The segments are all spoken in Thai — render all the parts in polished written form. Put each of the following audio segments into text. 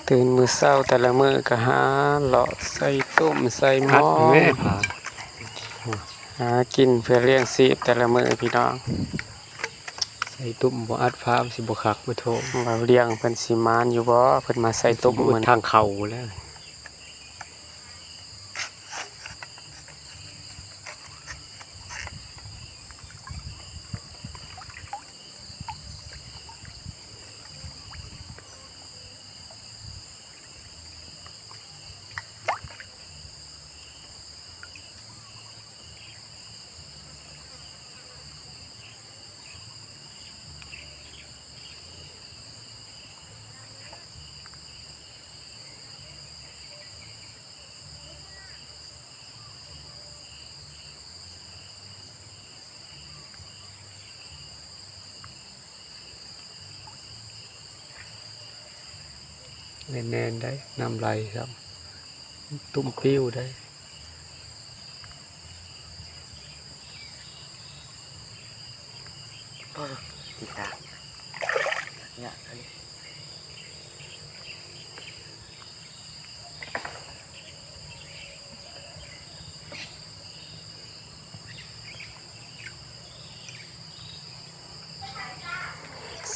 ตื่นมื้อเช้าแต่ละมื้อก็หาเลาะใส่ต้มใส่หม้อหากินเพื่อเลี้ยงชีพแต่ละมื้อพี่น้องใส่ตุ่มบ่อัดฟ้าสิบ่คักบ่โทว่าเลี้ยงเพิ่นสิมานอยู่บ่เพิ่นมาใส่ต้มมื้อทางเข้าแล้วแน่นๆได้น้ำไหลครับตุ่มปิ้วได้ติดตาเนี่ย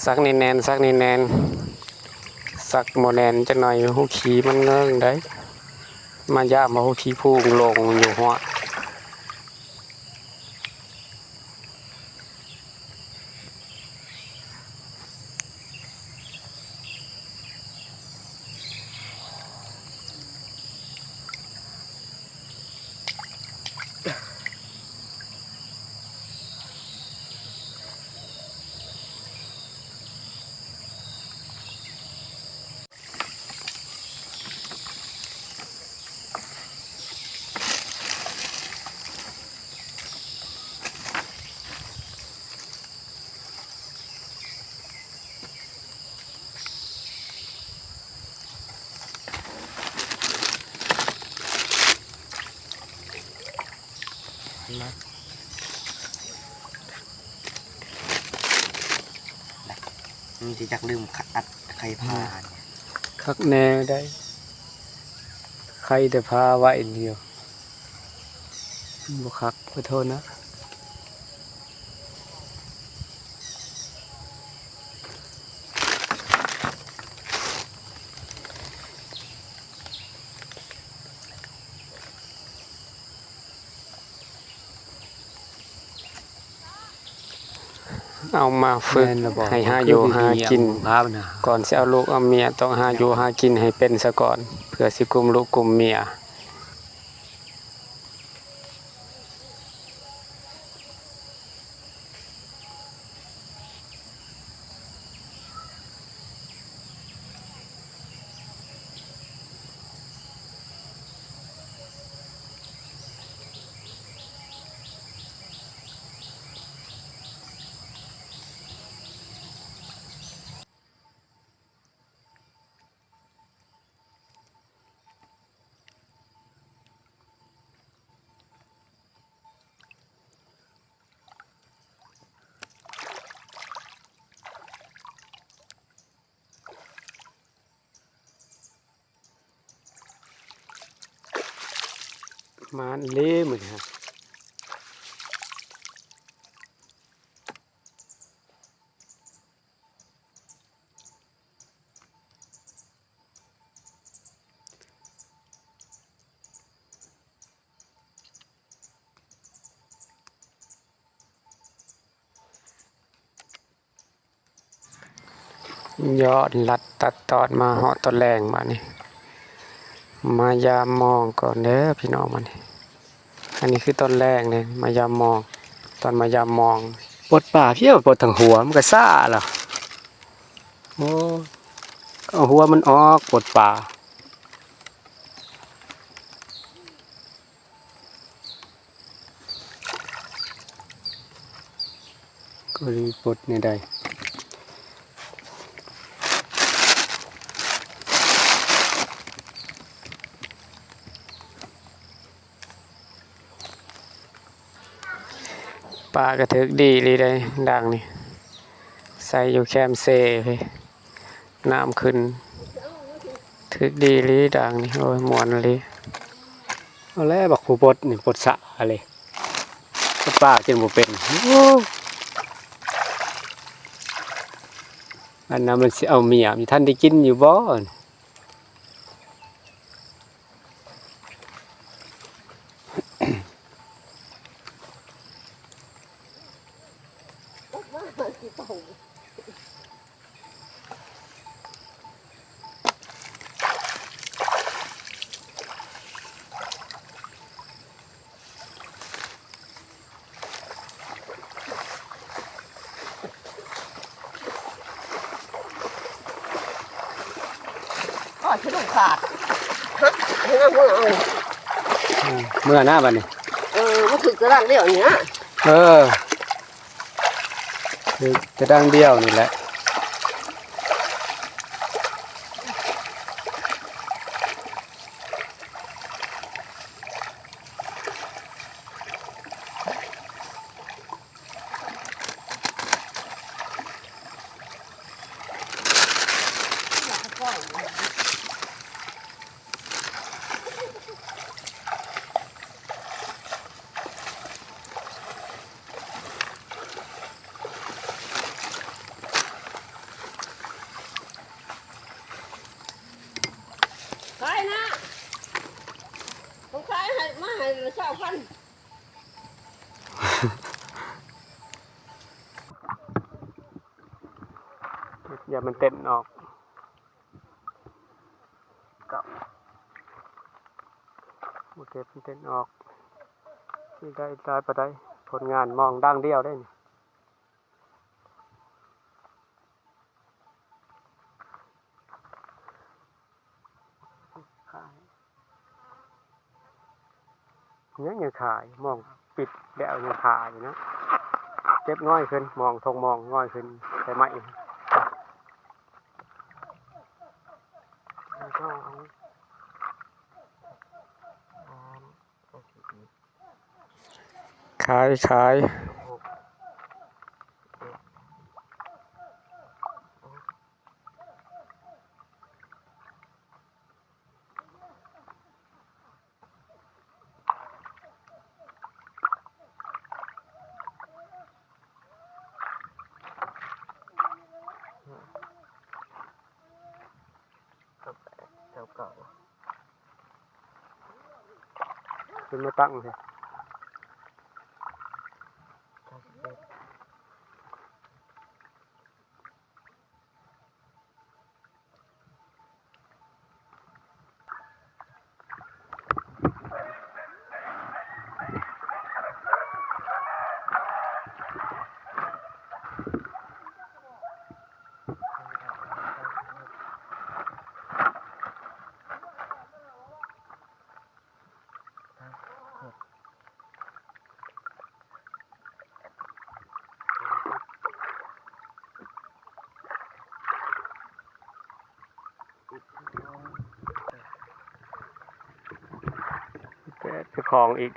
สักแน่นๆสักแน่นๆสักบ่แน่นจักหน่อยหูขี้มันเงิงได้มาย่ามเอาหูขี้พุ่งลงอยู่หัวมีที่จักลืมอัดไข่พาเนี่ย คักแน่ได้ใครแต่พาไว้เดียวบ่คักขอโทษนะเอามาฝึกให้หาอยู่หากิน ภาพนะ ก่อนสิเอาลูกเอาเมียต้องหาอยู่หากินให้เป็นซะก่อนเพื่อสิกุมลูกกุมเมียมานเล่มื้อนี้ฮะยอดลัดตัดตอดมาเหาะตอนแรงมานี่มายามมองก่อนเด้อพี่น้องมานี่อันนี้คือตอนแรกเนี่ยมายามมองตอนมายามมองปลดป่าเพี้ยวปลดทางหัวมันก็ซ่าล่ะโอ้เอาหัวมันออกปลดป่าก็รีปลดในใดปลากระถึกดีเลยได้ดังนี่ใส่อยู่แคมเซ่เลย น้ำขึ้นถึกดีลีดังนี่โอ้ยม่วนลีเอาแล้วบักผู้ปดนี่ปดสะอะไรป้าจนบ่เป็นโอ้อันนั้นมันสิเอาเมียมีท่านได้กินอยู่บ่ อ๋อฉันต้องขาดฮะให้น้ำมึงเอา เมื่อหน้าบัดนี้ มันถึงกระด้างเดียวเนี้ย เออคือจะดังเดียวนี่แหละขายนะต้องขายให้มาให้เช่าพัน อย่ามันเต้นออกโอเคมันเต้นออกที่ได้ตายไปได้ผลงานมองดังเดียวได้นี่ยังขายมองปิดแล้วยังขายอยู่นะเจ็บง่อยขึ้นมองทงมองง่อยขึ้นใส่ไม้ขายเก่า ขึ้นมาตั้งสิเป็นของอีก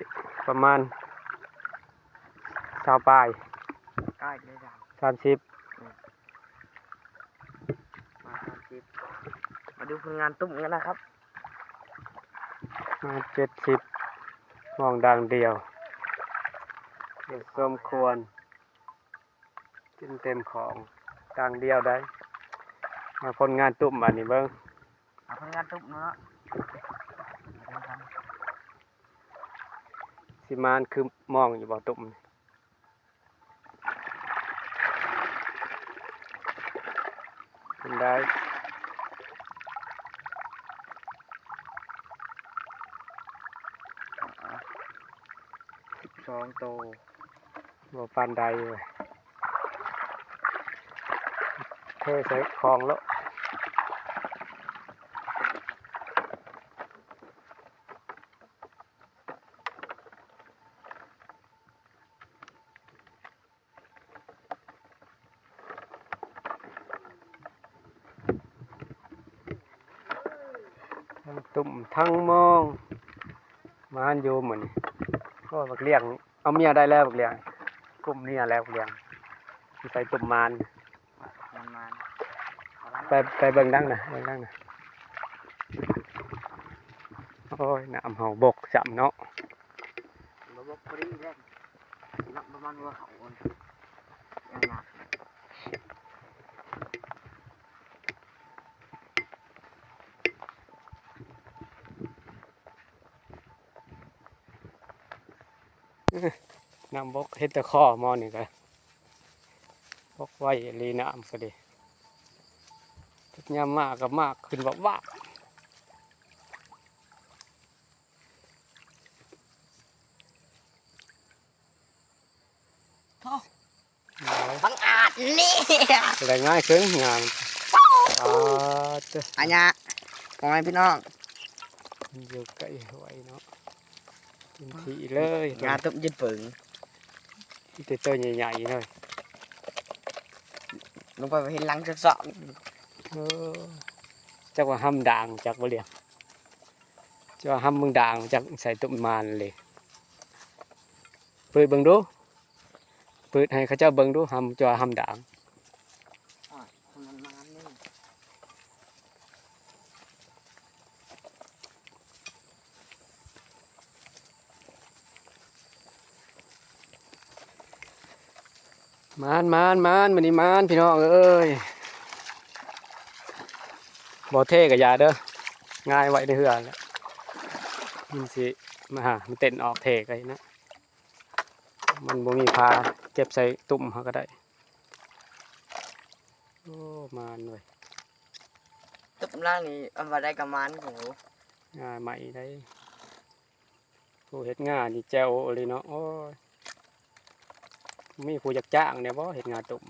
ประมาณ20 ปลาย ใกล้เลยจ้ะ 30 มา30มาดูผลงานตุ้มกันนะครับ มา70มองดังเดียวสมควรกินเต็มของดังเดียวได้มาผลงานตุ่มอันนี้เบิ่ง เอาผลงานตุ้มเนาะ สิมานคือมองอยู่บ่ตุ่มนี่เป็นได้ 12 โต บ่ปานใดเว้ยเทใส่คลองแล้วทั้งตุ่มทั้งมองมานอยู่หมื้อนี้ก็บักเลี้ยงเอาเมียได้แล้วบักเลี้ยงกลุ่มนี้แล้วบักเลี้ยงสิใส่ตุ่มมาน มัน ไป ไปเบิ่งดังนะเบิ่งดังนะโอ้ยน้ำเฮาบกจำเนาะ บ่บอกพอดีเลยนับประมาณว่าเขาอ่อนอย่างหนัก น้ำบกเฮ็ดแตะข้อมอนี่ก็บกไว้ลีน้ำก็ดียามมากก็มากขึ้นว่า บังอาจนี่ อะไรง่ายขึ้นงานเจ้า อันเนี้ยของไอ้พี่น้อง อยู่ใกล้ไว้เนาะกินทีเลย งานตุ้มยินปึง ที่ตัวใหญ่ๆเลย ลงไปเห็นหลังจักสอง เออจักว่าห้ำด่างจักบ่เรียงจักว่าห้ำมึงด่างจักใส่ตุ่มมานเลยเปิดเบิ่งดูเปิดให้เขาเจ้าเบิ่งดูห้ำจักว่าห้ำด่าง มันมานี่ มันมันนี่มันพี่น้องเอ้ยบ่เท่กับยาเด้อง่ายไว้ในเฮือนแหล้วมันสิมาหามันเต้นออกเท่กันนะมันบ่มีพาเก็บใส่ตุ่มเขาก็ได้โอ้มันเว้ย ตุ้มล่างนี่เอามาได้กับมันโห ง่ายใหม่ได้ผู้เฮ็ดงานนี่แจ๋วเลยเนาะโอ้ยมีผู้อยากจ้างเนี่ยบ่เฮ็ดงานตุ่ม